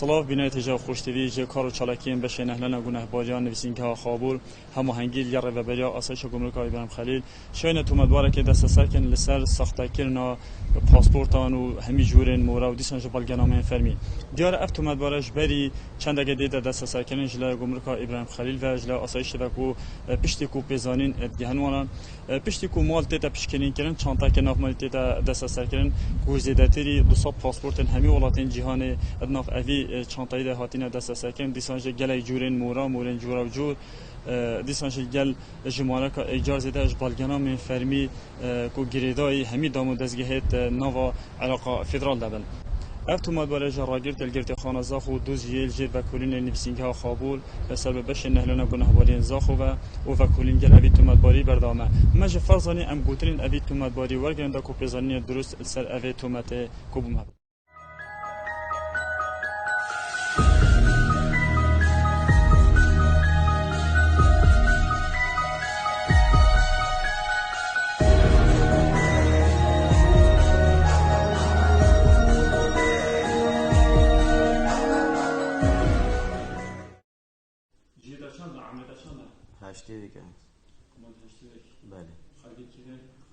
صلاف بینای تجا خوشتوی جه کار و چالاکین بشه نهلنا گناه باجان نویسین که خابور همه هنگیل یاره و بریا آسایش گمرک ابراهیم خلیل شاین تو مدواره که دست سرکن لسر سخته کردن پاسپورتان و همی جورن مورا و دیسان جبال گنامه فرمی دیار اف تو مدوارش بری چند اگه دیده دست سرکن جلا گمرک ابراهیم خلیل و جلا آسایش و کو پشتی کو پیزانین ادگهنوانا پشتی کو مال تیتا پشکنین کردن چند تا که ناف مال تیتا دست سرکن گوزیداتری 200 پاسپورت همی ولاتین جهان ادناف اوی چانتایی ده هاتین دست سرکن دیسانج گلای جورن مورا مورن جورا و جور دیسانج گل جمعه که ایجار زده اش بالگنا من فرمی کو گریدای همی دامو دزگهت نوا علاقه فدرال دبل افتو مدبر جراگیر تلگرت خانه زاخو دوز یل جد و کلین نفسینگه خابول بسبب بش نهلنا گناهبارین زاخو و کلین گل اوی تو مدباری بردامه مج فرضانی ام گوترین اوی تو مدباری ورگنده کو پزانی درست سر اوی تو مت کوبم هشتی دیگه بله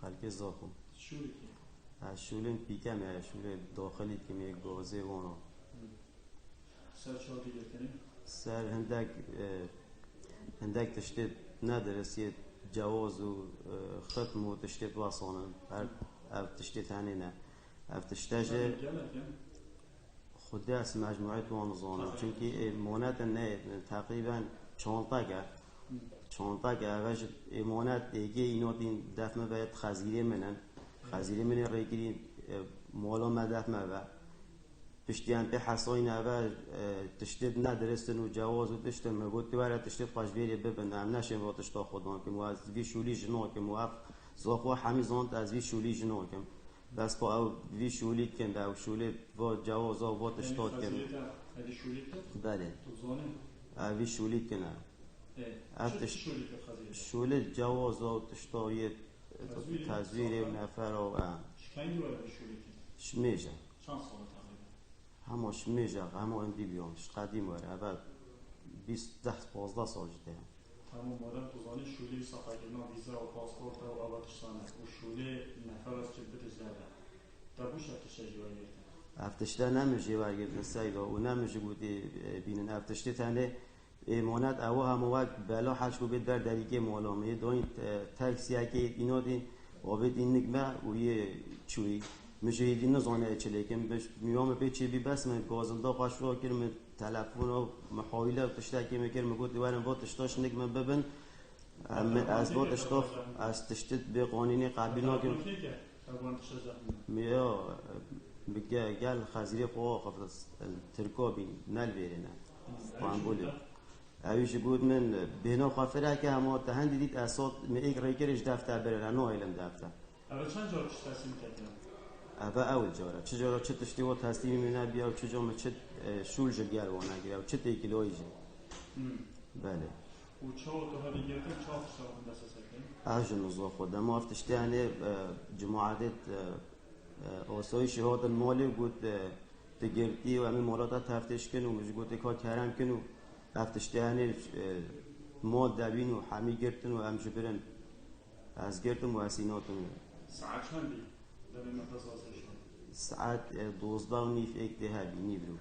خلق زاخم شولن پیکم یا شول داخلی که می گازه وانا سر هندک تشتید ندرسید جواز و ختم و تشتید واسانه هر تشتید هنی نه هر تشتیج خود از مجموعه وانزانه چونکه مانت نه تقریبا چانتا که اوش امانت دیگه اینا دین دفمه باید خزیره منن ریگیری مالا مدفمه و پشتیان به حساین اوش تشتید ندرستن و جواز و تشتید مگود تیواره تشتید قشبیری ببندم نشیم با تشتا خودان که مو از وی شولی جنو که مو اف زاخوا همیزاند از وی شولی جنو که بس با او وی شولی کند او شولی با جواز و با تشتاد کند بله وی شولی کنه افتش شوله جواز و تشتایت تزویر نفر و شمیجه همه شمیجه همه اندی بیامش قدیم واره اول 20-15 سال جده همون مادم توزانی شوله سفرگینا ویزا و پاسپورت و آبادشتانه و شوله نفر از چه بتجاره دبوش افتش جوایی گرده افتشته نمیشه ورگرد سیدا و نمیشه بودی بینن افتشته تنه امانت او هم وقت بلا حج کو بد دریگه مالامه داین تاکسی که اینا دین آبد این نگمه و یه چوی مشاهدین نزانه چلیکم بش میام به چی بی بس من گازنده قاشوا کرم تلفن و محاوله تشتکی میکرد میگفت دیوارم با تشتاش نگمه ببن از با تشتاف از تشتت به قانونی قبول نکرد میا بگه گل خزیره قوا خفت ترکابی نل بیرنه قانبولی اویش بود من بنا خافره که همه تهند دید اساد می ایک ریکرش دفتر بره نه علم دفتر اول چند جا تصمیم کردیم اول جاره چه جاره چه تشتیوات تصمیم می‌نه بیا و چه جام چه شول جگر و نگیره و چه تیکلویی بله و چه تو هایی گرفتن چه شما دست سکن اجل نزاع خود ما افتشته یعنی جماعت آسایش هات مالی بود تگرتی و همین مالات تفتش کن و مش گفت کار کردم کن و افتشته یعنی مال دوین و همی گرفتن و همش برن از گرتن و اسیناتون ساعت چندی در این مدرسه آسایش ساعت 12 و نیف یک ده نیبرو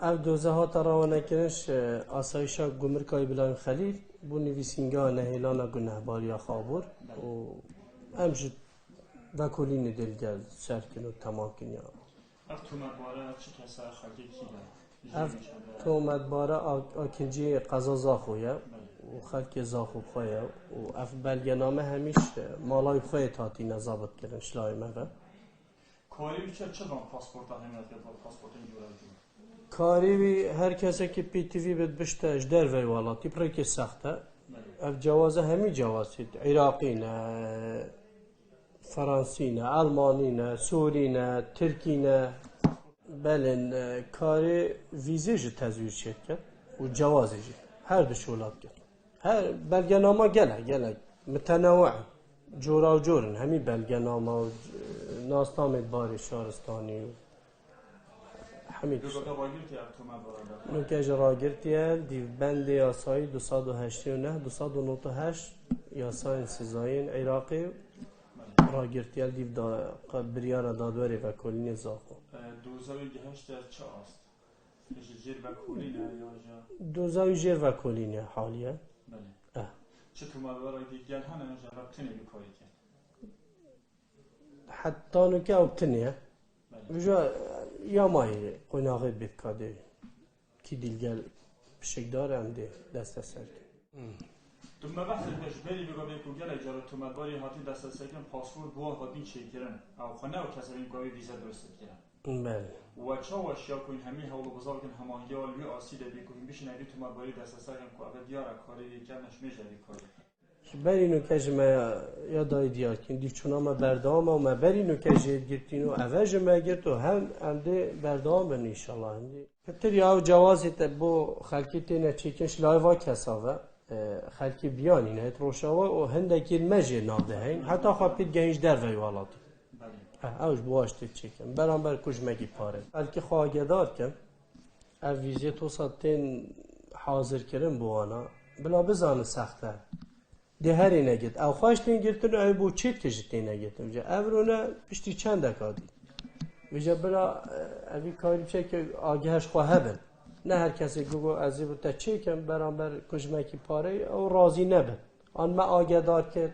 اف دوزه ها تراوانه کنش آسایشا گمرکای بلای خلیل بو نویسینگا نهیلانا گنهباریا خابور و همجد وکولین دلگل سرکن و تمام کنیا اف تومت باره چی کسا خلقی کی ده؟ اف تومت باره آکنجی قضا زاخویه و خلق زاخو خویه و اف بلگنامه همیش مالای خوی تاتی نظابت کرن شلای مره کاری چه وان پاسپورت همینات که پاسپورت اینجوری کاری وی هر کسی که پی تی وی بد بشتاش در وی والاتی پرکی سخته اف جوازه همی جوازید عراقی نه فرانسی نه آلمانی نه سوری نه ترکی نه بلن کاری ویزه جی تزویر شد کرد و جوازه جی هر دشولات کرد هر بلگنامه گله متنوع جورا و جورن همی بلگنامه و ناستامد باری شهرستانی و همین نوکه راگرتیه دیو بند یاسایی 289 298 یاسای سزاین عراقی راگرتیه دیو بریار دادوری و کلین زاخو 2008 چه است؟ جیر و کلینه یا جا؟ 2000 و کلینه حالیه بله چه تو مدوارای دیگر هنه جا ربطنه بکاری کرد؟ حتی نوکه اوبتنیه وجا یا مایی قناغی بید کاده کی دیلگل بشکدار هم ده دست سر تو مبحث بری بگو بیکو گل اجاره تو مدباری هاتی دست سکن پاسپورت بوا هاتی چه کرن او خانه و کسی این گاوی ویزا درست کرن بله و چه واشیا کوین همی حول بزرگ هماهنگی و لوی آسیده بیکوین بشین اگه تو مدباری دست سکن کو اول دیاره کاری کردنش میشه کاری بری نو که ما یادای دیار کن دیو چونا ما بردام و ما بری نو که جید گرتین و اول ما گرت و هم انده بردام بن انشالله اندی کتر یا جوازی تبو خلکی تینه چیکنش لایوا کساوه خلکی بیانی نه روشاوه و هنده کیر مجه نابده هین حتی خواهد گنج در وی والاتی اوش بواشتی چیکن برانبر کج مگی پاره بلکه خواهگه دار کن او ویزی تو ساتین حاضر کرن بوانا بلا بزان سخته ده هری نگید او خواهش تین گرتن او بو چیت کشید تین نگیدن وجه اورونه پشتی چند دکادی وجه بلا اوی کاری بشه که آگهش خواه بن نه هر کسی گوگو ازی بوده چیکن برانبر کجمکی پاره او راضی نبن آن ما آگه دار که